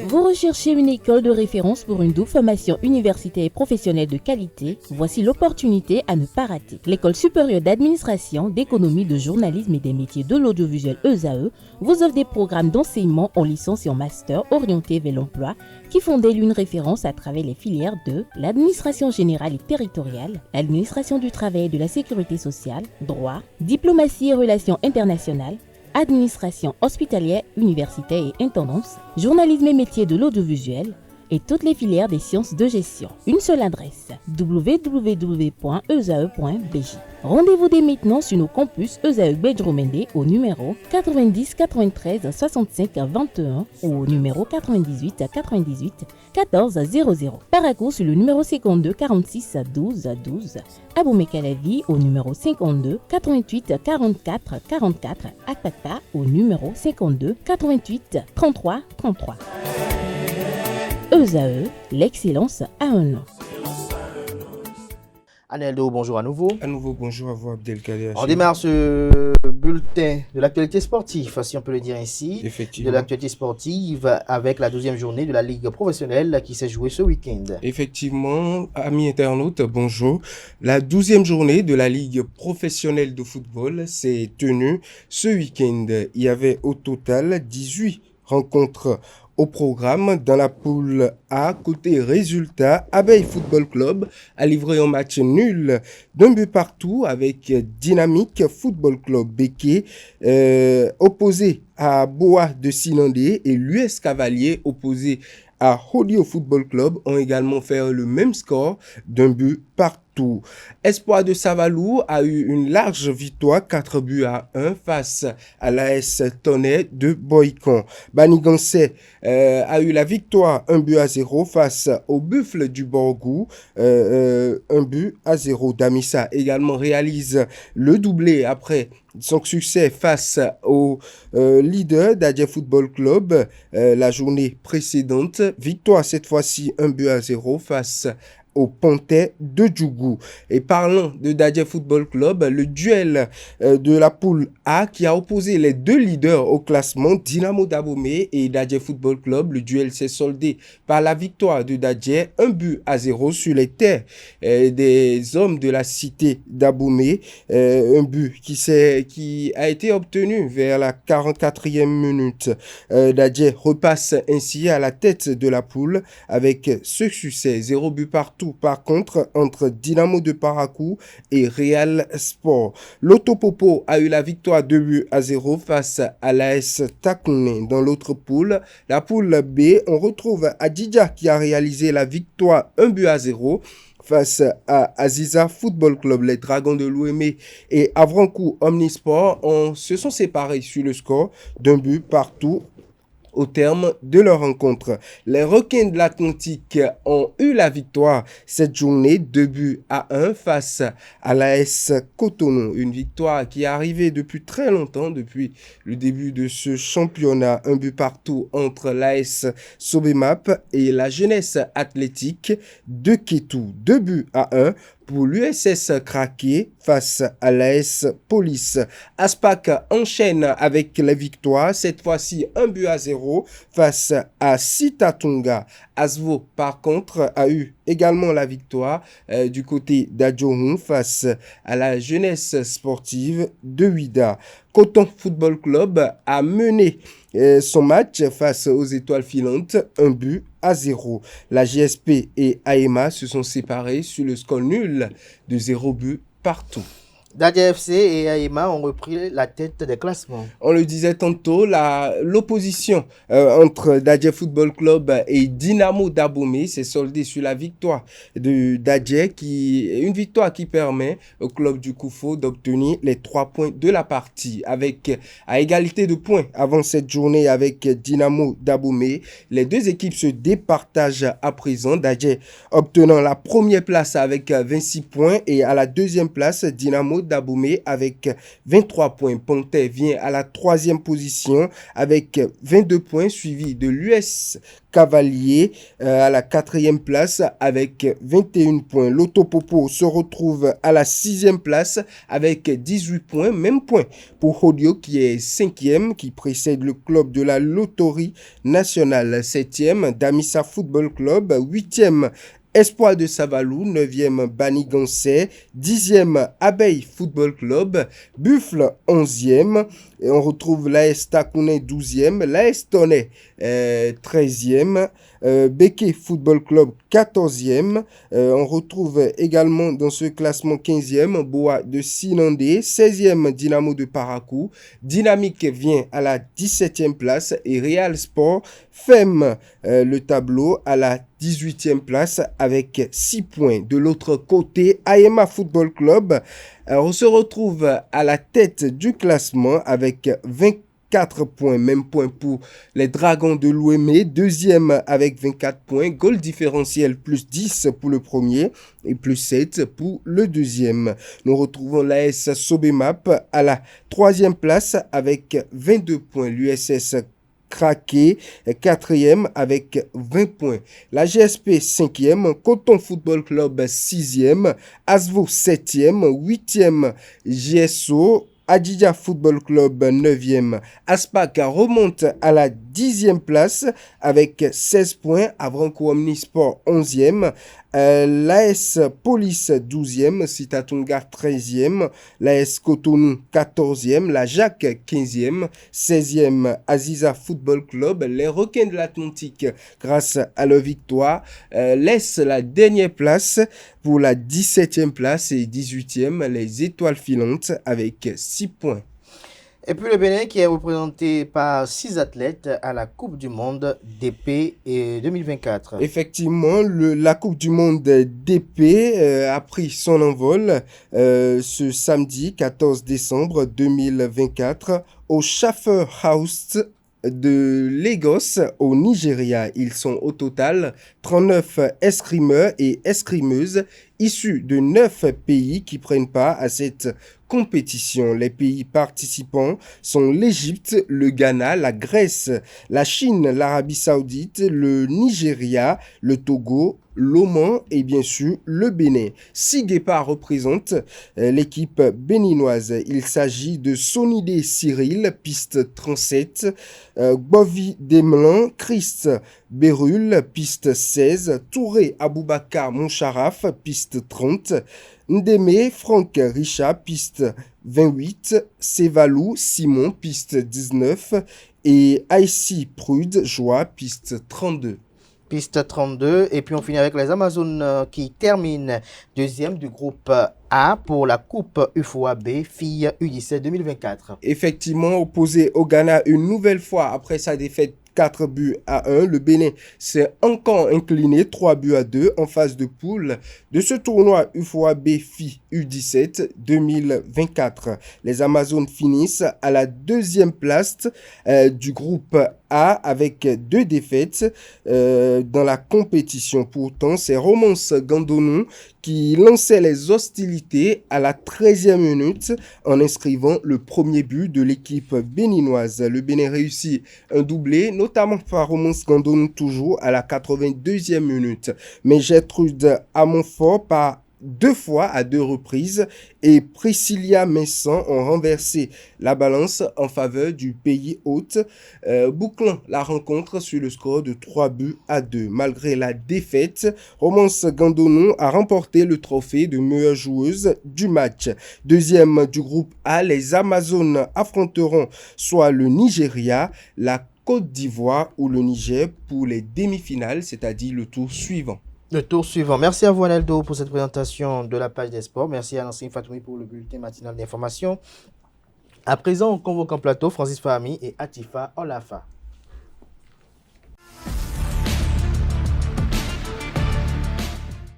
Vous recherchez une école de référence pour une double formation universitaire et professionnelle de qualité? Voici l'opportunité à ne pas rater. L'École supérieure d'administration, d'économie, de journalisme et des métiers de l'audiovisuel ESAE vous offre des programmes d'enseignement en licence et en master orientés vers l'emploi qui font d'elle une référence à travers les filières de l'administration générale et territoriale, l'administration du travail et de la sécurité sociale, droit, diplomatie et relations internationales, administration hospitalière, universitaire et intendance, journalisme et métiers de l'audiovisuel et toutes les filières des sciences de gestion. Une seule adresse, www.esae.bj. Rendez-vous dès maintenant sur nos campus ESAE Bedjromende au numéro 90 93 65 21 ou au numéro 98 98 14 00. Paracourt sur le numéro 52 46 12 12. Aboumé-Calavi au numéro 52 88 44 44. Akpaka au numéro 52 88 33 33. ESAE, l'excellence à un nom. Aneldo, bonjour à nouveau. À nouveau, bonjour à vous, Abdelkader. On démarre ce bulletin de l'actualité sportive, si on peut le dire ainsi. Effectivement. De l'actualité sportive avec la 12e journée de la Ligue professionnelle qui s'est jouée ce week-end. Effectivement, amis internautes, bonjour. La 12e journée de la Ligue professionnelle de football s'est tenue ce week-end. Il y avait au total 18 rencontres au programme. Dans la poule A, côté résultat, Abeille Football Club a livré un match nul d'un but partout avec Dynamique Football Club Béquet opposé à Boa de Sinandé, et l'US Cavalier opposé à Holio Football Club ont également fait le même score d'un but partout. Espoir de Savalou a eu une large victoire 4-1 face à l'AS Tonnet de Boycon. Banigansé a eu la victoire 1-0 face au Buffle du Borgou, 1-0. Damissa également réalise le doublé après son succès face au leader d'Adja Football Club la journée précédente. Victoire cette fois-ci 1-0 face au Pontet de Djougou. Et parlant de Dadje Football Club, le duel de la poule A qui a opposé les deux leaders au classement, Dynamo d'Abomey et Dadje Football Club, le duel s'est soldé par la victoire de Dadje, 1-0 sur les terres des hommes de la cité d'Abomey, un but qui a été obtenu vers la 44e minute. Dadje repasse ainsi à la tête de la poule avec ce succès, 0 but partout. Par contre, entre Dynamo de Parakou et Real Sport. L'Autopopo a eu la victoire 2-0 face à l'AS Takouné. Dans l'autre poule, la poule B, on retrouve Adidja qui a réalisé la victoire 1-0 face à Aziza Football Club. Les Dragons de l'Ouémé et Avrankou Omnisport se sont séparés sur le score d'un but partout au terme de leur rencontre. Les Requins de l'Atlantique ont eu la victoire cette journée, 2-1 face à l'AS Cotonou. Une victoire qui est arrivée depuis très longtemps, depuis le début de ce championnat. Un but partout entre l'AS Sobemap et la Jeunesse Athlétique de Kétou. 2-1 pour l'USS Craqué face à l'AS Police. Aspac enchaîne avec la victoire, cette fois-ci 1-0 face à Sitatunga. Asvo, par contre, a eu également la victoire du côté d'Adjohun face à la jeunesse sportive de Ouida. Coton Football Club a mené son match face aux étoiles filantes, 1-0. La GSP et AEMA se sont séparés sur le score nul de 0 but partout. Dadje FC et AEMA ont repris la tête des classements. On le disait tantôt, l'opposition entre Dadje Football Club et Dynamo d'Abomey s'est soldée sur la victoire de Dadje, une victoire qui permet au club du Koufo d'obtenir les 3 points de la partie. À égalité de points avant cette journée avec Dynamo d'Abomey, les deux équipes se départagent à présent. Dadje obtenant la première place avec 26 points et à la deuxième place, Dynamo Dynamo d'Abomey avec 23 points. Panthère vient à la 3e position avec 22 points, suivi de l'US Cavalier à la 4e place avec 21 points. L'Autopopo se retrouve à la 6e place avec 18 points, même point pour Hodio qui est 5e, qui précède le club de la loterie nationale. 7e, Damissa Football Club. 8e, Espoir de Savalou. 9e, Banigansé. 10e, Abeille Football Club. Buffle, 11e. Et on retrouve l'AS Takouné, 12e. L'AS Tonnet, 13e. Beke Football Club, 14e. On retrouve également dans ce classement 15e, Boa de Sinandé. 16e, Dynamo de Parakou. Dynamique vient à la 17e place et Real Sport ferme le tableau à la 18e place avec 6 points. De l'autre côté, Ayema Football Club, on se retrouve à la tête du classement avec 24 points, même point pour les Dragons de l'Ouémé, 2e avec 24 points, goal différentiel plus 10 pour le premier et plus 7 pour le deuxième. Nous retrouvons l'AS Sobemap à la 3e place avec 22 points, l'USS Craqué, 4e avec 20 points. La GSP 5e, Coton Football Club 6e, Asvo 7e, 8e GSO, Adidja Football Club 9e. Aspac remonte à la 10e place avec 16 points. Avranco Omnisport 11e. L'AS Police 12e. Sitatunga 13e. L'AS Cotonou 14e. La Jacques 15e. 16e Aziza Football Club. Les Requins de l'Atlantique, grâce à leur victoire, laissent la dernière place pour la 17e place et 18e les Étoiles Filantes avec 6 points. Et puis le Bénin qui est représenté par 6 athlètes à la Coupe du Monde d'épée 2024. Effectivement, la Coupe du Monde d'épée a pris son envol ce samedi 14 décembre 2024 au Schaffer House de Lagos au Nigeria. Ils sont au total 39 escrimeurs et escrimeuses issus de 9 pays qui prennent part à cette compétition. Les pays participants sont l'Égypte, le Ghana, la Grèce, la Chine, l'Arabie Saoudite, le Nigeria, le Togo, l'Oman et bien sûr le Bénin. 6 guépards représentent l'équipe béninoise. Il s'agit de Sonidé Cyril, piste 37, Gbovi Demelan, Christ Bérul, piste 16, Touré Aboubakar Moncharaf, piste 30, Ndeme Franck Richard, piste 28, Sévalou Simon, piste 19 et Aïssi Prude Joie, piste 32. Piste 32, et puis on finit avec les Amazones qui terminent deuxième du groupe A pour la Coupe UFOAB Filles U17 2024. Effectivement, opposé au Ghana une nouvelle fois après sa défaite 4 buts à 1. Le Bénin s'est encore incliné 3 buts à 2 en phase de poule de ce tournoi UFOAB FI U17 2024. Les Amazones finissent à la 2e place du groupe A avec 2 défaites dans la compétition. Pourtant, c'est Romance Gandonou qui lançait les hostilités à la 13e minute en inscrivant le premier but de l'équipe béninoise. Le Bénin réussit un doublé, notamment par Romance Gandonou toujours à la 82e minute. Mais Gertrude Amonfort par 2 fois à 2 reprises et Priscilla Messan ont renversé la balance en faveur du pays hôte, bouclant la rencontre sur le score de 3 buts à 2. Malgré la défaite, Romance Gandonou a remporté le trophée de meilleure joueuse du match. Deuxième du groupe A, les Amazones affronteront soit le Nigeria, la Côte d'Ivoire ou le Niger pour les demi-finales, c'est-à-dire le tour suivant. Le tour suivant. Merci à vous, Analdo, pour cette présentation de la page des sports. Merci à Nancine Fatoumi pour le bulletin matinal d'information. À présent, on convoque en plateau Francis Fahmi et Atifa Olafa.